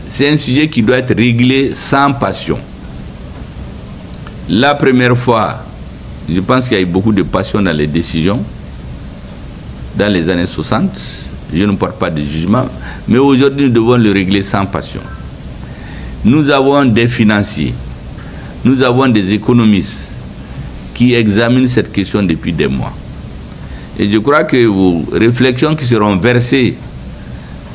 C'est un sujet qui doit être réglé sans passion. La première fois, je pense qu'il y a eu beaucoup de passion dans les décisions, dans les années 60. Je ne porte pas de jugement, mais aujourd'hui, nous devons le régler sans passion. Nous avons des financiers, nous avons des économistes qui examinent cette question depuis des mois. Et je crois que vos réflexions qui seront versées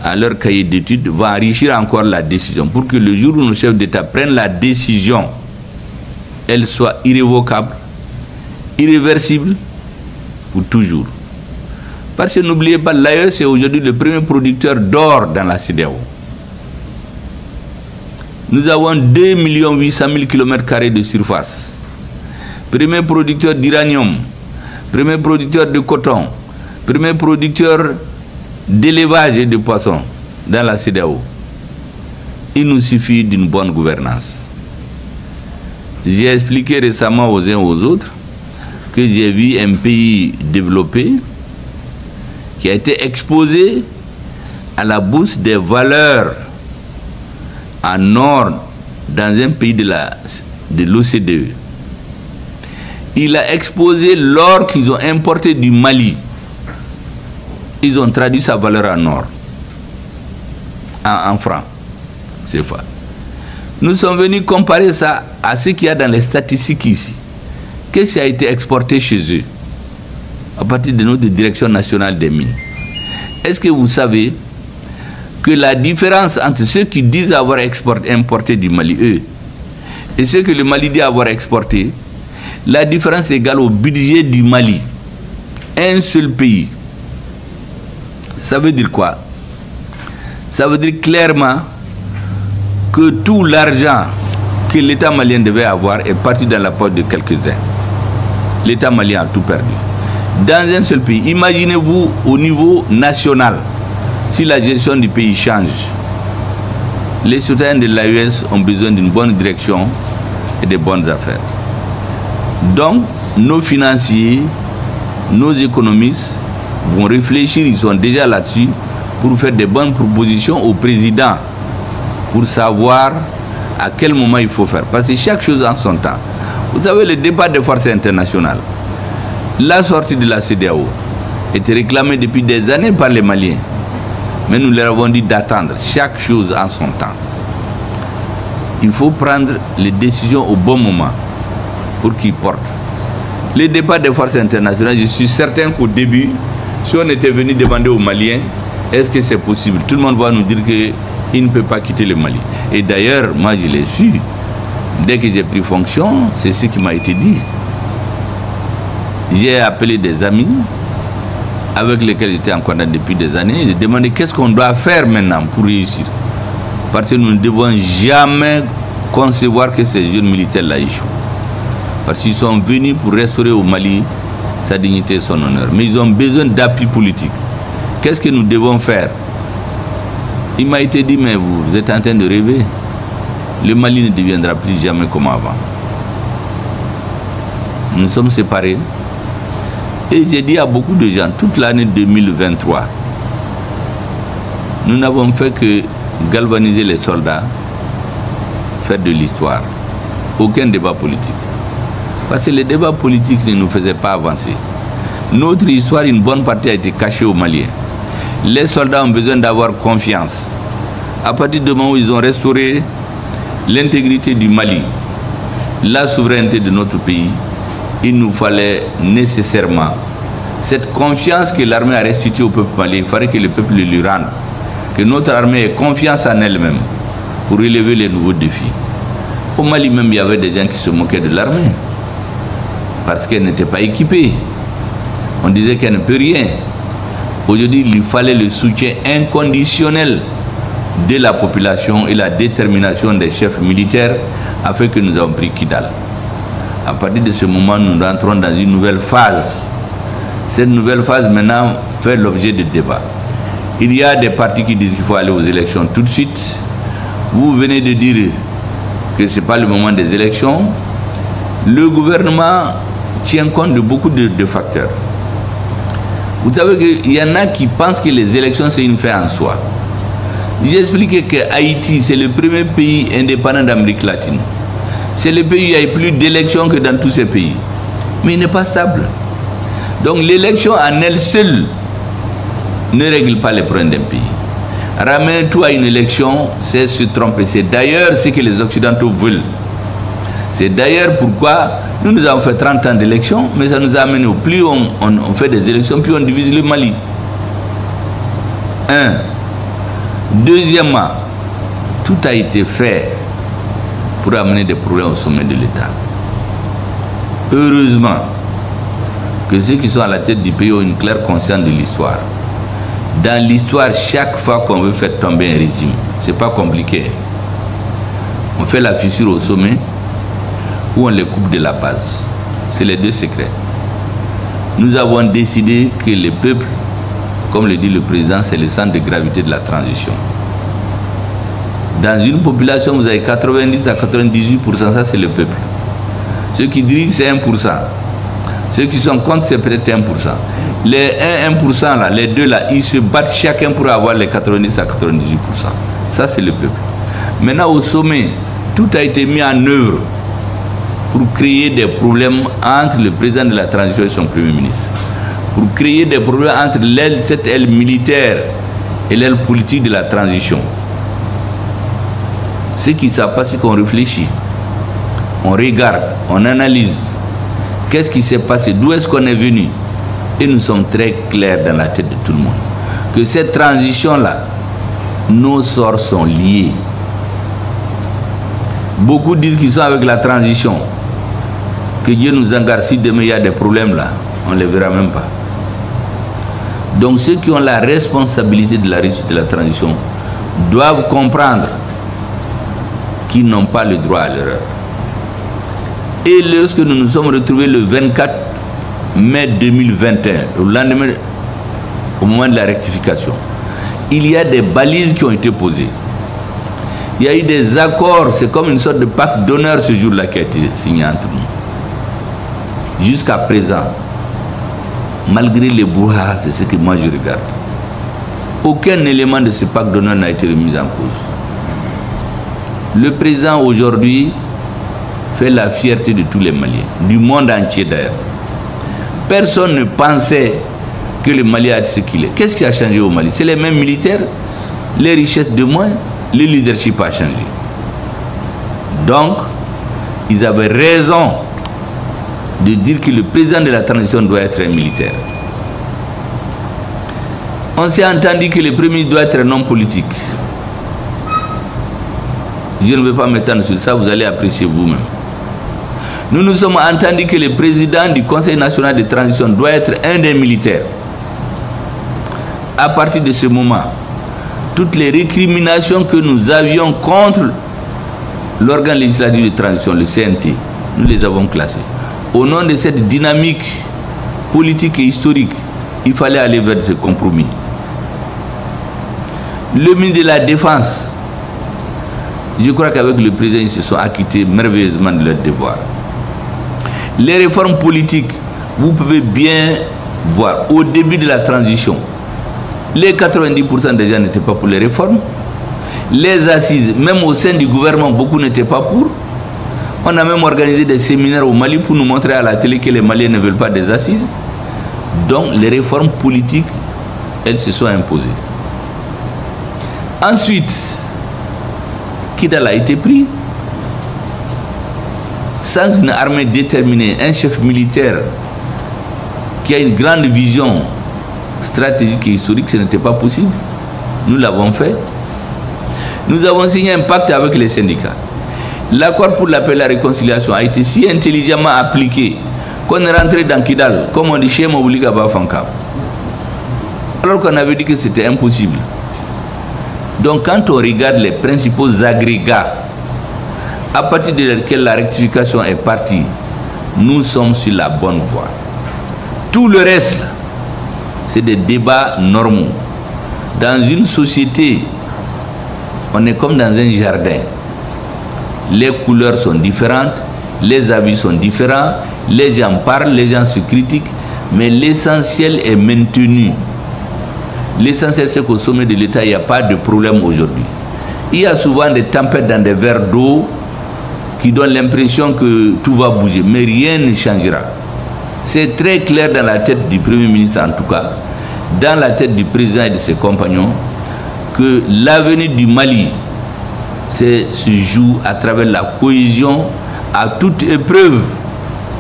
à leur cahier d'études vont enrichir encore la décision pour que le jour où nos chefs d'État prennent la décision, elle soit irrévocable, irréversible pour toujours. Parce que n'oubliez pas, l'AES c'est aujourd'hui le premier producteur d'or dans la CEDEAO. Nous avons 2 800 000 km² de surface. Premier producteur d'uranium, premier producteur de coton, premier producteur d'élevage et de poissons dans la CEDEAO. Il nous suffit d'une bonne gouvernance. J'ai expliqué récemment aux uns aux autres que j'ai vu un pays développé qui a été exposé à la bourse des valeurs en or dans un pays de l'OCDE. Il a exposé l'or qu'ils ont importé du Mali. Ils ont traduit sa valeur en or, en francs CFA. Nous sommes venus comparer ça à ce qu'il y a dans les statistiques ici. Qu'est-ce qui a été exporté chez eux à partir de notre direction nationale des mines? Est-ce que vous savez que la différence entre ceux qui disent avoir importé du Mali, eux, et ceux que le Mali dit avoir exporté, la différence est égale au budget du Mali. Un seul pays. Ça veut dire quoi? Ça veut dire clairement que tout l'argent que l'État malien devait avoir est parti dans la poche de quelques-uns. L'État malien a tout perdu. Dans un seul pays, imaginez-vous au niveau national, si la gestion du pays change, les citoyens de l'AES ont besoin d'une bonne direction et de bonnes affaires. Donc, nos financiers, nos économistes vont réfléchir, ils sont déjà là-dessus, pour faire des bonnes propositions au président, pour savoir à quel moment il faut faire. Parce que chaque chose en son temps. Vous savez, le départ des forces internationales, la sortie de la CEDEAO était réclamée depuis des années par les Maliens. Mais nous leur avons dit d'attendre chaque chose en son temps. Il faut prendre les décisions au bon moment pour qu'ils portent. Le départ des forces internationales, je suis certain qu'au début, si on était venu demander aux Maliens, est-ce que c'est possible? Tout le monde va nous dire qu'il ne peut pas quitter le Mali. Et d'ailleurs, moi je l'ai su. Dès que j'ai pris fonction, c'est ce qui m'a été dit. J'ai appelé des amis avec lesquels j'étais en contact depuis des années. J'ai demandé qu'est-ce qu'on doit faire maintenant pour réussir. Parce que nous ne devons jamais concevoir que ces jeunes militaires-là échouent. Parce qu'ils sont venus pour restaurer au Mali sa dignité et son honneur. Mais ils ont besoin d'appui politique. Qu'est-ce que nous devons faire? Il m'a été dit, mais vous êtes en train de rêver. Le Mali ne deviendra plus jamais comme avant. Nous sommes séparés. Et j'ai dit à beaucoup de gens, toute l'année 2023, nous n'avons fait que galvaniser les soldats, faire de l'histoire. Aucun débat politique. Parce que les débats politiques ne nous faisaient pas avancer. Notre histoire, une bonne partie a été cachée aux Maliens. Les soldats ont besoin d'avoir confiance. À partir du moment où ils ont restauré l'intégrité du Mali, la souveraineté de notre pays, il nous fallait nécessairement cette confiance que l'armée a restituée au peuple malien. Il fallait que le peuple le lui rende. Que notre armée ait confiance en elle-même pour relever les nouveaux défis. Au Mali même, il y avait des gens qui se moquaient de l'armée parce qu'elle n'était pas équipée. On disait qu'elle ne peut rien. Aujourd'hui, il fallait le soutien inconditionnel de la population et la détermination des chefs militaires afin que nous avons pris Kidal. À partir de ce moment, nous rentrons dans une nouvelle phase. Cette nouvelle phase maintenant fait l'objet de débats. Il y a des partis qui disent qu'il faut aller aux élections tout de suite. Vous venez de dire que ce n'est pas le moment des élections. Le gouvernement tient compte de beaucoup de facteurs. Vous savez qu'il y en a qui pensent que les élections c'est une fin en soi. J'ai expliqué que Haïti, c'est le premier pays indépendant d'Amérique latine. C'est le pays où il y a plus d'élections que dans tous ces pays. Mais il n'est pas stable. Donc l'élection en elle seule ne règle pas les problèmes d'un pays. Ramener tout à une élection, c'est se tromper. C'est d'ailleurs ce que les Occidentaux veulent. C'est d'ailleurs pourquoi nous avons fait 30 ans d'élections, mais ça nous a amené au plus on fait des élections, plus on divise le Mali. Un. Deuxièmement, tout a été fait pour amener des problèmes au sommet de l'État. Heureusement que ceux qui sont à la tête du pays ont une claire conscience de l'histoire. Dans l'histoire, chaque fois qu'on veut faire tomber un régime, c'est pas compliqué. On fait la fissure au sommet ou on les coupe de la base. C'est les deux secrets. Nous avons décidé que le peuple, comme le dit le président, c'est le centre de gravité de la transition. Dans une population, vous avez 90 à 98%, ça c'est le peuple. Ceux qui dirigent, c'est 1%. Ceux qui sont contre, c'est peut-être 1%. Les 1% là, les deux là, ils se battent chacun pour avoir les 90 à 98%. Ça c'est le peuple. Maintenant au sommet, tout a été mis en œuvre pour créer des problèmes entre le président de la transition et son premier ministre. Pour créer des problèmes entre cette aile militaire et l'aile politique de la transition. Ce qui se passe, c'est qu'on réfléchit, on regarde, on analyse. Qu'est-ce qui s'est passé? D'où est-ce qu'on est venu? Et nous sommes très clairs dans la tête de tout le monde. Que cette transition-là, nos sorts sont liés. Beaucoup disent qu'ils sont avec la transition. Que Dieu nous en garde, si demain il y a des problèmes là, on ne les verra même pas. Donc ceux qui ont la responsabilité de la réussite de la transition doivent comprendre qu'ils n'ont pas le droit à l'erreur. Et lorsque nous nous sommes retrouvés le 24 mai 2021, au lendemain, au moment de la rectification, il y a des balises qui ont été posées. Il y a eu des accords, c'est comme une sorte de pacte d'honneur ce jour-là qui a été signé entre nous. Jusqu'à présent, malgré les brouhahas, c'est ce que moi je regarde, aucun élément de ce pacte d'honneur n'a été remis en cause. Le président aujourd'hui fait la fierté de tous les Maliens, du monde entier d'ailleurs. Personne ne pensait que le Mali a ce qu'il est. Qu'est-ce qui a changé au Mali? C'est les mêmes militaires, les richesses de moins, le leadership a changé. Donc, ils avaient raison de dire que le président de la transition doit être un militaire. On s'est entendu que le premier ministre doit être un homme politique. Je ne vais pas m'étendre sur ça, vous allez apprécier vous-même. Nous nous sommes entendus que le président du Conseil national de transition doit être un des militaires. À partir de ce moment, toutes les récriminations que nous avions contre l'organe législatif de transition, le CNT, nous les avons classées. Au nom de cette dynamique politique et historique, il fallait aller vers ce compromis. Le ministre de la Défense, je crois qu'avec le président, ils se sont acquittés merveilleusement de leur devoir. Les réformes politiques, vous pouvez bien voir, au début de la transition, les 90% des gens n'étaient pas pour les réformes. Les assises, même au sein du gouvernement, beaucoup n'étaient pas pour. On a même organisé des séminaires au Mali pour nous montrer à la télé que les Maliens ne veulent pas des assises. Donc les réformes politiques, elles se sont imposées. Ensuite, Kidal a été pris. Sans une armée déterminée, un chef militaire qui a une grande vision stratégique et historique, ce n'était pas possible. Nous l'avons fait. Nous avons signé un pacte avec les syndicats. L'accord pour la paix et la réconciliation a été si intelligemment appliqué qu'on est rentré dans Kidal, comme on dit chez Mobuliga Bafanka. Alors qu'on avait dit que c'était impossible. Donc quand on regarde les principaux agrégats à partir de laquelle la rectification est partie, nous sommes sur la bonne voie. Tout le reste, c'est des débats normaux. Dans une société, on est comme dans un jardin. Les couleurs sont différentes, les avis sont différents, les gens parlent, les gens se critiquent, mais l'essentiel est maintenu. L'essentiel, c'est qu'au sommet de l'État, il n'y a pas de problème aujourd'hui. Il y a souvent des tempêtes dans des verres d'eau qui donnent l'impression que tout va bouger, mais rien ne changera. C'est très clair dans la tête du Premier ministre, en tout cas, dans la tête du président et de ses compagnons, que l'avenir du Mali se joue à travers la cohésion à toute épreuve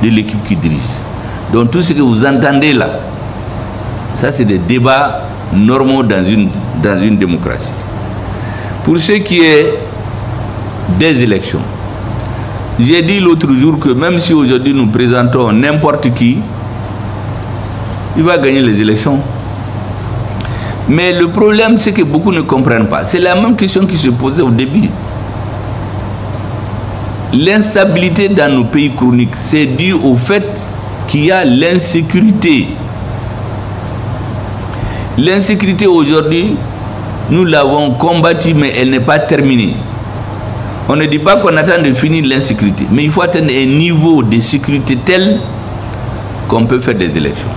de l'équipe qui dirige. Donc tout ce que vous entendez là, ça c'est des débats normaux dans une démocratie. Pour ce qui est des élections, j'ai dit l'autre jour que même si aujourd'hui nous présentons n'importe qui, il va gagner les élections. Mais le problème, c'est que beaucoup ne comprennent pas. C'est la même question qui se posait au début. L'instabilité dans nos pays chroniques, c'est dû au fait qu'il y a l'insécurité. L'insécurité aujourd'hui, nous l'avons combattue, mais elle n'est pas terminée. On ne dit pas qu'on attend de finir l'insécurité, mais il faut atteindre un niveau de sécurité tel qu'on peut faire des élections.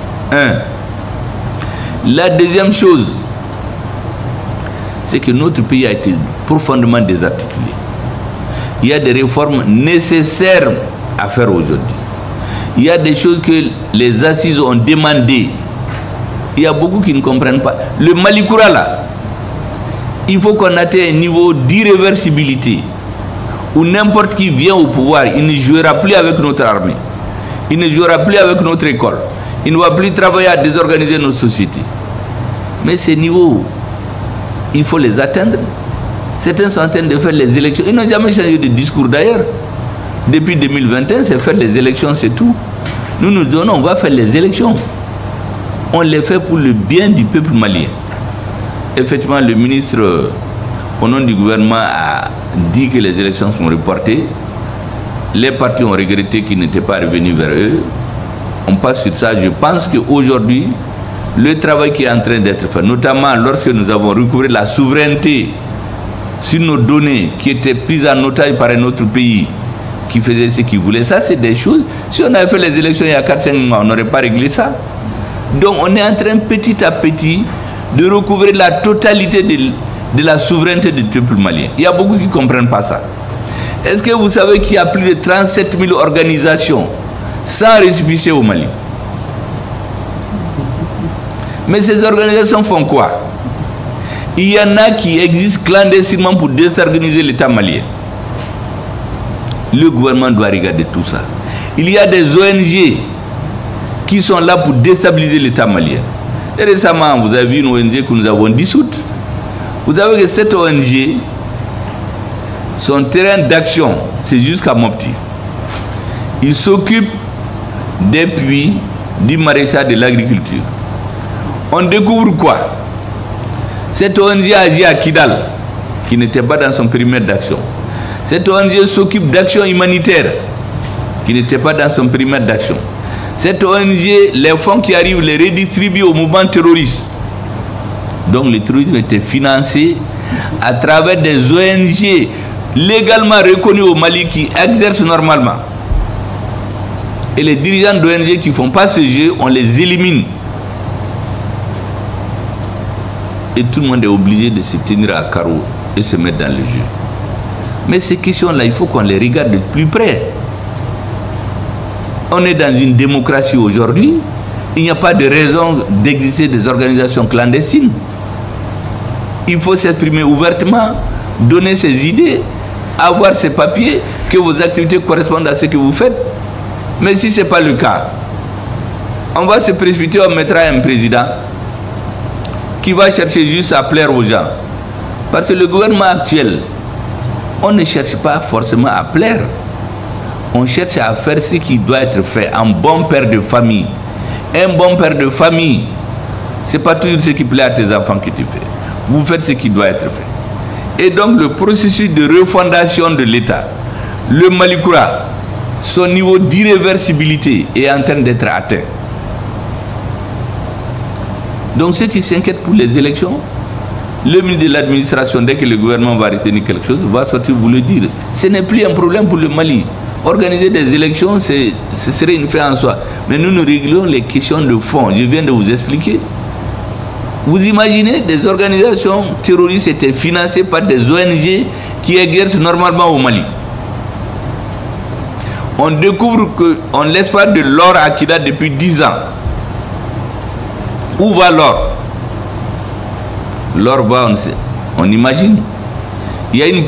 La deuxième chose, c'est que notre pays a été profondément désarticulé. Il y a des réformes nécessaires à faire aujourd'hui. Il y a des choses que les assises ont demandées. Il y a beaucoup qui ne comprennent pas. Le Malikoura là, il faut qu'on atteigne un niveau d'irréversibilité où n'importe qui vient au pouvoir, il ne jouera plus avec notre armée, il ne jouera plus avec notre école, il ne va plus travailler à désorganiser notre société. Mais ces niveaux, il faut les atteindre. Certains sont en train de faire les élections. Ils n'ont jamais changé de discours d'ailleurs. Depuis 2021, c'est faire les élections, c'est tout. Nous nous donnons, on va faire les élections. On les fait pour le bien du peuple malien. Effectivement, le ministre, au nom du gouvernement, a dit que les élections sont reportées. Les partis ont regretté qu'ils n'étaient pas revenus vers eux. On passe sur ça. Je pense qu'aujourd'hui, le travail qui est en train d'être fait, notamment lorsque nous avons recouvré la souveraineté sur nos données qui étaient prises en otage par un autre pays qui faisait ce qu'il voulait, ça c'est des choses. Si on avait fait les élections il y a 4-5 mois, on n'aurait pas réglé ça. Donc on est en train petit à petit de recouvrer la totalité de la souveraineté du peuple malien. Il y a beaucoup qui ne comprennent pas ça. Est-ce que vous savez qu'il y a plus de 37 000 organisations sans récépissé au Mali? Mais ces organisations font quoi? Il y en a qui existent clandestinement pour désorganiser l'État malien. Le gouvernement doit regarder tout ça. Il y a des ONG qui sont là pour déstabiliser l'État malien. Et récemment, vous avez vu une ONG que nous avons dissoute. Vous savez que cette ONG, son terrain d'action, c'est jusqu'à Mopti. Il s'occupe des puits, du maraîchage, de l'agriculture. On découvre quoi? Cette ONG agit à Kidal, qui n'était pas dans son périmètre d'action. Cette ONG s'occupe d'actions humanitaires, qui n'était pas dans son périmètre d'action. Cette ONG, les fonds qui arrivent, les redistribue au mouvement terroriste. Donc le terrorisme était financé à travers des ONG légalement reconnues au Mali qui exercent normalement. Et les dirigeants d'ONG qui ne font pas ce jeu, on les élimine. Et tout le monde est obligé de se tenir à carreau et se mettre dans le jeu. Mais ces questions-là, il faut qu'on les regarde de plus près. On est dans une démocratie aujourd'hui. Il n'y a pas de raison d'exister des organisations clandestines. Il faut s'exprimer ouvertement, donner ses idées, avoir ses papiers, que vos activités correspondent à ce que vous faites. Mais si ce n'est pas le cas, on va se précipiter, on mettra un président qui va chercher juste à plaire aux gens. Parce que le gouvernement actuel, on ne cherche pas forcément à plaire. On cherche à faire ce qui doit être fait. Un bon père de famille. Un bon père de famille, ce n'est pas toujours ce qui plaît à tes enfants que tu fais. Vous faites ce qui doit être fait. Et donc le processus de refondation de l'État, le Malikoura, son niveau d'irréversibilité est en train d'être atteint. Donc ceux qui s'inquiètent pour les élections, le ministre de l'administration, dès que le gouvernement va retenir quelque chose, va sortir vous le dire. Ce n'est plus un problème pour le Mali. Organiser des élections, ce serait une fin en soi. Mais nous réglons les questions de fond. Je viens de vous expliquer. Vous imaginez, des organisations terroristes étaient financées par des ONG qui exercent normalement au Mali. On découvre qu'on ne laisse pas de l'or à Kida depuis 10 ans. Où va l'or? L'or va, on imagine. Il y a une